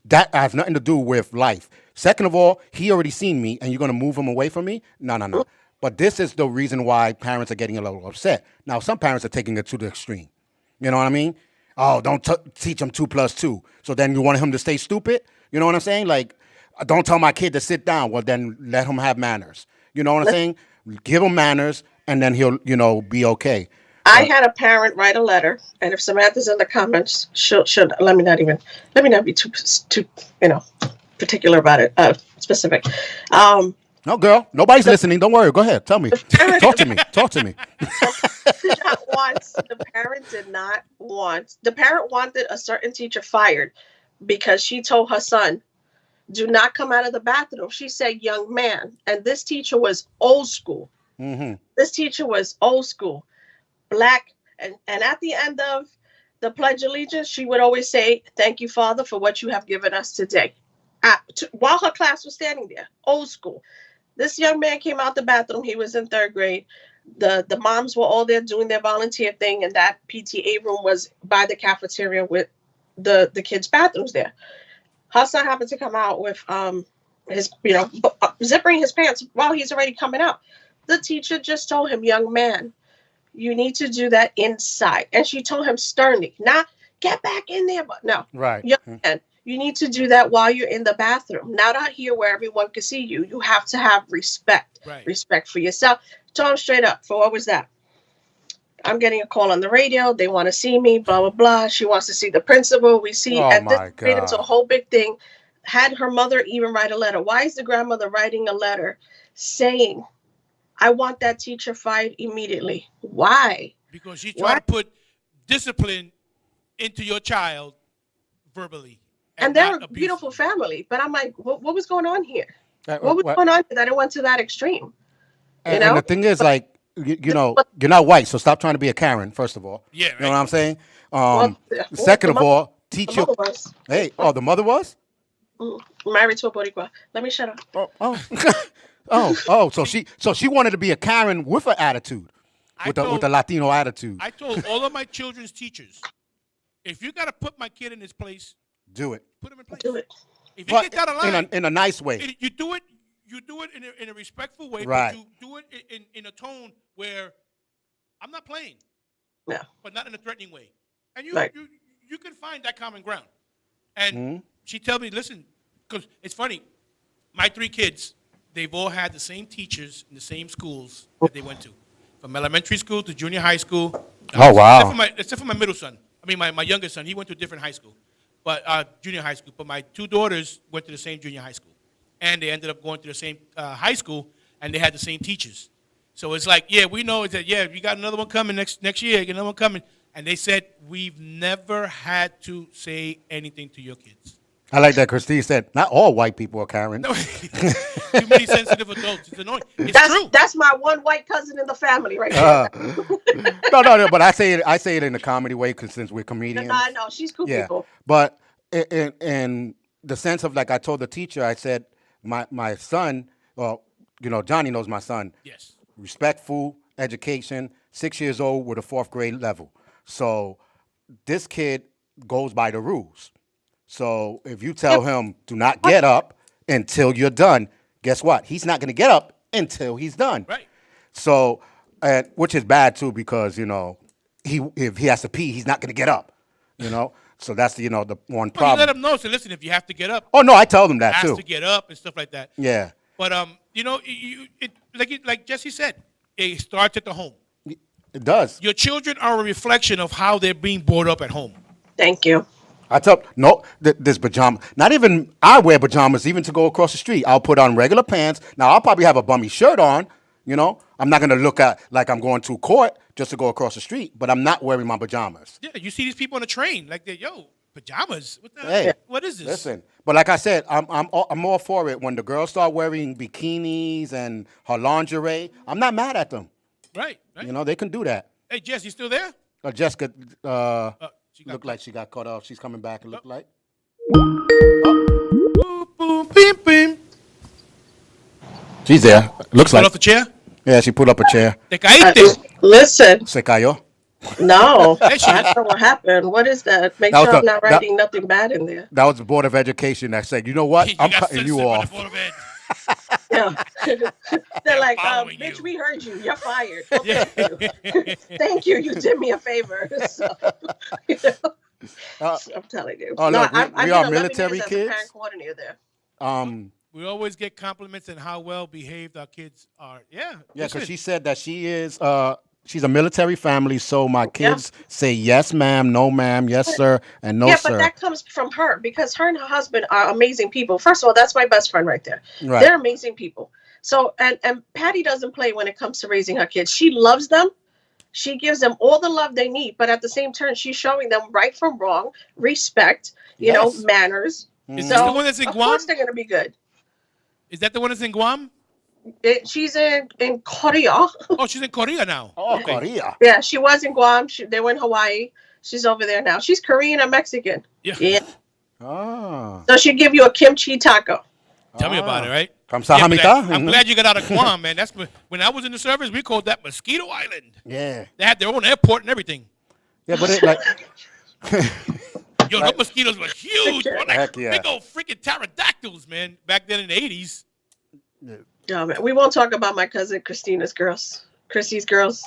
that has nothing to do with life. Second of all, he already seen me and you're going to move him away from me? No. But this is the reason why parents are getting a little upset. Now, some parents are taking it to the extreme. You know what I mean? Oh, don't teach him 2 + 2. So then you want him to stay stupid? You know what I'm saying? Like, don't tell my kid to sit down. Well, then let him have manners. You know what I'm saying? Give him manners and then he'll, be okay. I had a parent write a letter, and if Samantha's in the comments, she'll let me not be too particular about it, specific. No, girl, nobody's listening. Don't worry. Go ahead. Tell me. Parent, Talk to me. Talk to me. the parent wanted a certain teacher fired because she told her son, do not come out of the bathroom. She said, young man. And this teacher was old school. Mm-hmm. This teacher was old school, black. And at the end of the Pledge of Allegiance, she would always say, thank you, Father, for what you have given us today. While her class was standing there, old school. This young man came out the bathroom. He was in third grade. The moms were all there doing their volunteer thing, and that PTA room was by the cafeteria with the kids' bathrooms there. Her son happened to come out with his, zippering his pants while he's already coming out. The teacher just told him, young man, you need to do that inside. And she told him sternly, not get back in there, but no. Right. Young man, you need to do that while you're in the bathroom, not out here where everyone can see you. You have to have respect, respect for yourself. Told him straight up, for what was that? I'm getting a call on the radio. They want to see me, blah, blah, blah. She wants to see the principal. We see at this made into a whole big thing. Had her mother even write a letter. Why is the grandmother writing a letter saying, I want that teacher fired immediately? Why? Because she's trying to put discipline into your child verbally. And they're a beautiful family. But I'm like, what was going on here? What was going on that it went to that extreme? And the thing is, like, you know, you're not white, so stop trying to be a Karen, first of all. Yeah, right. You know what I'm saying? Second of all, teach your... Hey, the mother was? Married to a Boricua. Let me shut up. So she wanted to be a Karen with an attitude, with a Latino attitude. I told all of my children's teachers, if you got to put my kid in his place, do it. Put him in place. Do it. If you get out of line, in a nice way. You do it in a respectful way, right. But you do it in a tone where I'm not playing. Yeah. But not in a threatening way. And you can find that common ground. And she tells me, listen, because it's funny, my 3 kids, they've all had the same teachers in the same schools that they went to. From elementary school to junior high school. Oh, wow. Except for my middle son. I mean, my youngest son, he went to a different high school. But junior high school. But my 2 daughters went to the same junior high school. And they ended up going to the same high school, and they had the same teachers. So it's like, yeah, we know that, you got another one coming next year, you got another one coming. And they said, we've never had to say anything to your kids. I like that Christine said, not all white people are Karen. No, too many sensitive adults. It's annoying. It's true. That's my one white cousin in the family right there. No, but I say it in a comedy way because since we're comedians. No, I know. She's cool people. But in the sense of, like, I told the teacher, I said, my son, Johnny knows my son. Yes. Respectful education, 6 years old with a 4th grade level. So this kid goes by the rules. So if you tell him, do not get up until you're done, guess what? He's not going to get up until he's done. Right. So, which is bad too, because, if he has to pee, he's not going to get up, So that's the one problem. You let them know. So listen, if you have to get up. Oh no, I tell them that too. Has to get up and stuff like that. Yeah. But like Jesse said, it starts at the home. It does. Your children are a reflection of how they're being brought up at home. Thank you. I tell this pajama. Not even I wear pajamas even to go across the street. I'll put on regular pants. Now I'll probably have a bummy shirt on. I'm not gonna look at like I'm going to court just to go across the street. But I'm not wearing my pajamas. Yeah, you see these people on the train like pajamas. What the Hey, what is this? Listen, but like I said, I'm all for it. When the girls start wearing bikinis and her lingerie, I'm not mad at them. Right. They can do that. Hey, Jess, you still there? Jessica looked like she got cut off. She's coming back. It looked like. Boom, boom, beam, beam. She's there. Looks like. Off the chair? Yeah, she put up a chair. Te caíste. Listen. Se cayó. No, I don't know what happened. What is that? Make sure I'm not writing nothing bad in there. That was the Board of Education that said, you know what? I'm cutting you off. Yeah. They're like, bitch, we heard you. You're fired. Okay. Thank you. You did me a favor. So, I'm telling you. Oh, look, we are military kids. As a parent coordinator there. We always get compliments on how well behaved our kids are. Yeah. Yeah, because she said that she is she's a military family, so my kids say yes, ma'am, no, ma'am, yes, sir, and no, sir. Yeah, but that comes from her because her and her husband are amazing people. First of all, that's my best friend right there. Right. They're amazing people. So and Patty doesn't play when it comes to raising her kids. She loves them. She gives them all the love they need, but at the same time, she's showing them right from wrong, respect, Yes. manners. Is So this the one that's in of Guam? course they're gonna be good. Is that the one that's in Guam? She's in Korea. Oh, she's in Korea now. Oh, Okay. Korea. Yeah, she was in Guam. They went Hawaii. She's over there now. She's Korean and Mexican. Yeah. Yeah. Ah. So she'll give you a kimchi taco. Tell me about it, right? Kamsahamnita. I'm glad you got out of Guam, man. That's when I was in the service. We called that Mosquito Island. Yeah. They had their own airport and everything. Yeah, but it like. Yo, those mosquitoes were huge. Bro, like Heck yeah. big old freaking pterodactyls, man. Back then in the 80s. Oh, man. We won't talk about my cousin Christina's girls. Chrissy's girls.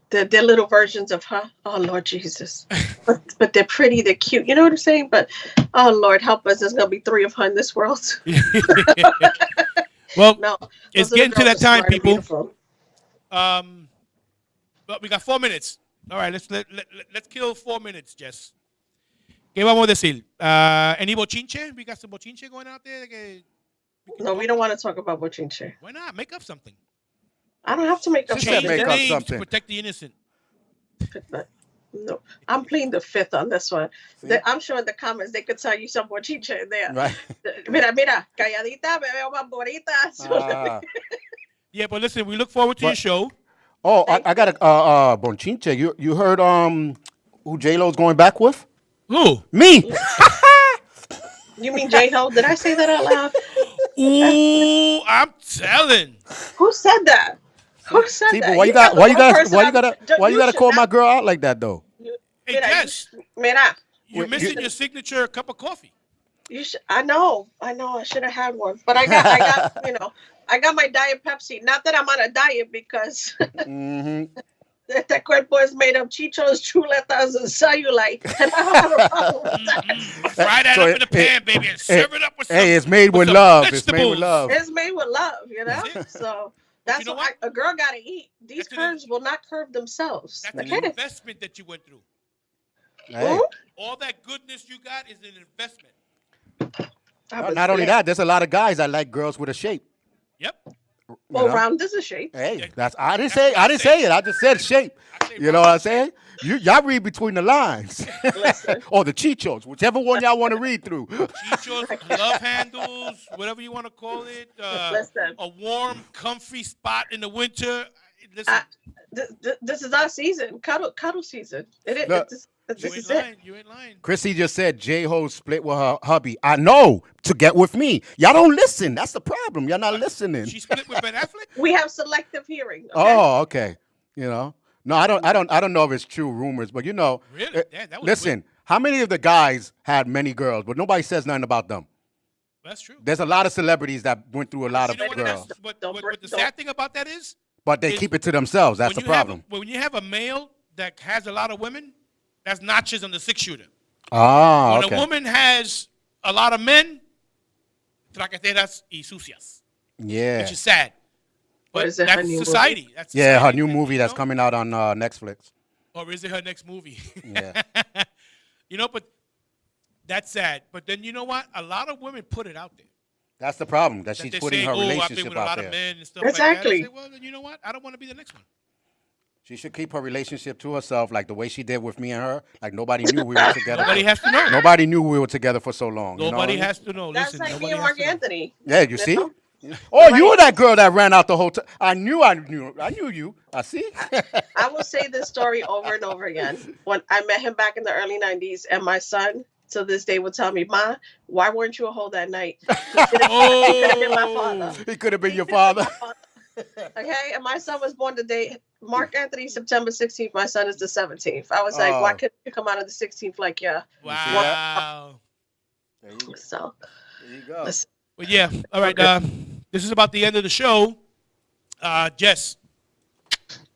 They're little versions of her. Oh, Lord Jesus. But they're pretty. They're cute. You know what I'm saying? But, oh, Lord, help us. There's going to be 3 of her in this world. Well, No. it's those little getting to girls that are time, smart and people. beautiful. But we got 4 minutes. All right, let's kill 4 minutes, Jess. ¿Qué vamos a decir? Any bochinche? We got some bochinche going out there. No, we don't want to talk about bochinche. Why not? Make up something. I don't have to make up She said Change make the up names something. to protect the innocent. No, I'm pleading the 5th on this one. See? I'm sure in the comments they could tell you some bochinche in there. Right. Mira, calladita, me veo más bonita. Ah. Yeah, but listen, we look forward to your show. Oh, I got a Bonchinche. You heard who J-Lo's going back with? Who? Me. You mean J-Ho? Did I say that out loud? Ooh, I'm telling. Who said that? Who said See, that? but why you gotta call my girl out like that though? Hey, Mira, Jess, Mira, you're missing your signature cup of coffee. I know. I should have had one, but I got, I got my Diet Pepsi. Not that I'm on a diet because Mm-hmm. that cuerpo is made of chichos, chuletas, and cellulite. And I don't have a problem with that. Fry that So up in the pan, baby, and serve it up with some. Hey, it's made with some love. It's made vegetables. with love. It's made with love, That's it. So that's you know what a girl got to eat. These That's an- curves will not curve themselves. That's an Okay. investment that you went through. Hey. All that goodness you got is an investment. Not only that, there's a lot of guys that like girls with a shape. Yep. you Well, know? round is a shape. Hey, Yeah. I didn't say it. I just said shape. I say You know what I'm saying? Y'all read between the lines. Listen. Or the chichos, whichever one y'all want to read through. Chichos, love handles, whatever you want to call it. Listen. A warm, comfy spot in the winter. Listen, This is our season, cuddle season. Look. This you is ain't it. lying. You ain't lying. Chrissy just said J-Ho split with her hubby. I know, to get with me. Y'all don't listen. That's the problem. Y'all not listening. She split with Ben Affleck. We have selective hearing. Okay? Oh, okay. You know. No, I don't know if it's true rumors, but Really? eh, Damn, that was listen, how many of the guys had many girls, but nobody says nothing about them? That's true. There's a lot of celebrities that went through a lot You of know what? girls, But Don't the don't- sad thing about that is, but they is keep it to themselves. That's the when you have problem. when you have a male that has a lot of women, that's notches on the 6-shooter. Ah, When okay. a woman has a lot of men, traqueteras y sucias, Yeah. which is sad. Or But is it her that's new society. That's Yeah, her society, new man, movie you that's know? coming out on Netflix. Or is it her next movie? Yeah. But that's sad. But then you know what? A lot of women put it out there. That's the problem, that That she's they putting say, her I've been relationship with a out lot of there. men and stuff Exactly. like that. I say, well, then you know what? I don't want to be the next one. She should keep her relationship to herself, like the way she did with me and her. Like nobody knew we were together. Nobody has to know. Nobody knew we were together for so long. Nobody you know what I mean? has to know. That's Listen, like nobody me and has Mark to know. Anthony. Yeah, you see? know? Oh, you were that girl that ran out the whole time. I knew you. I see. I will say this story over and over again. When I met him back in the early 90s, and my son to this day will tell me, Ma, why weren't you a hoe that night? He could have been my father. He could have been your father. Okay, and my son was born the day Mark Anthony September 16th. My son is the 17th. I was like, why couldn't you come out of the 16th like yeah? Wow. There you go. So There you go. listen, Well, yeah. All right. This is about the end of the show. Jess,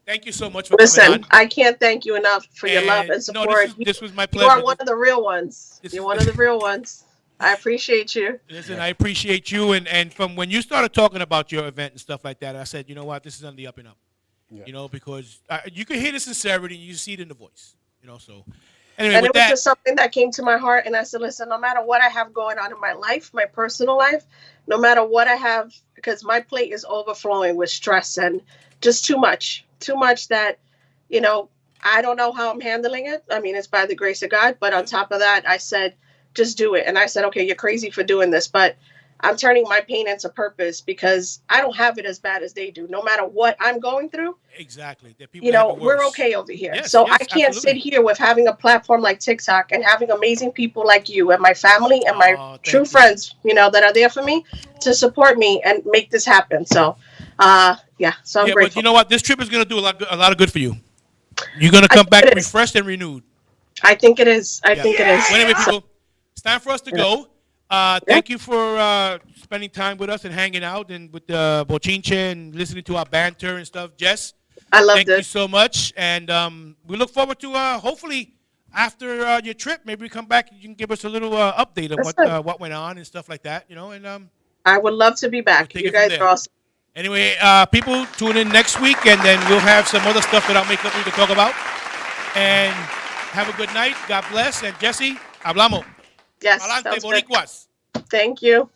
thank you so much for coming listen, on. I can't thank you enough for your love and No, support. this was my You pleasure. are one of the real ones. This- You're one of the real ones. I appreciate you. Listen, I appreciate you, and from when you started talking about your event and stuff like that, I said, you know what, this is on the up and up. Yeah. Because you can hear the sincerity and you see it in the voice. So Anyway, And with it was that, just something that came to my heart. And I said, listen, no matter what I have going on in my life, my personal life, no matter what I have, because my plate is overflowing with stress and just too much that, you know, I don't know how I'm handling it. I mean, it's by the grace of God. But on top of that, I said, just do it. And I said, okay, you're crazy for doing this, but I'm turning my pain into purpose because I don't have it as bad as they do. No matter what I'm going through, exactly. There are people you that have know, it we're worse. okay over here. Yes, So I yes, can't sit absolutely. here with having a platform like TikTok and having amazing people like you and my family and my Oh, true thank you. friends, you know, that are there for me to support me and make this happen. So, yeah, so I'm Yeah, but you grateful. know what? This trip is gonna do a lot of good for you. You're gonna I come think back it is. refreshed and renewed. I think it is. I Yeah. think it is. Well, anyway, So, people, it's time for us to yeah. go. Yeah, Thank you for spending time with us and hanging out and with Bochinche and listening to our banter and stuff. Jess, I loved thank you it. so much. And we look forward to hopefully after your trip, maybe we come back. You can give us a little update on That's good. what went on and stuff like that. You know, and I would love to be we'll back. take You it from guys there. are awesome. Anyway, people, tune in next week, and then we'll have some other stuff that I'll make up for you to talk about. And have a good night. God bless. And Jesse, hablamos. Yes, Adelante, sounds good. boricuas. Thank you.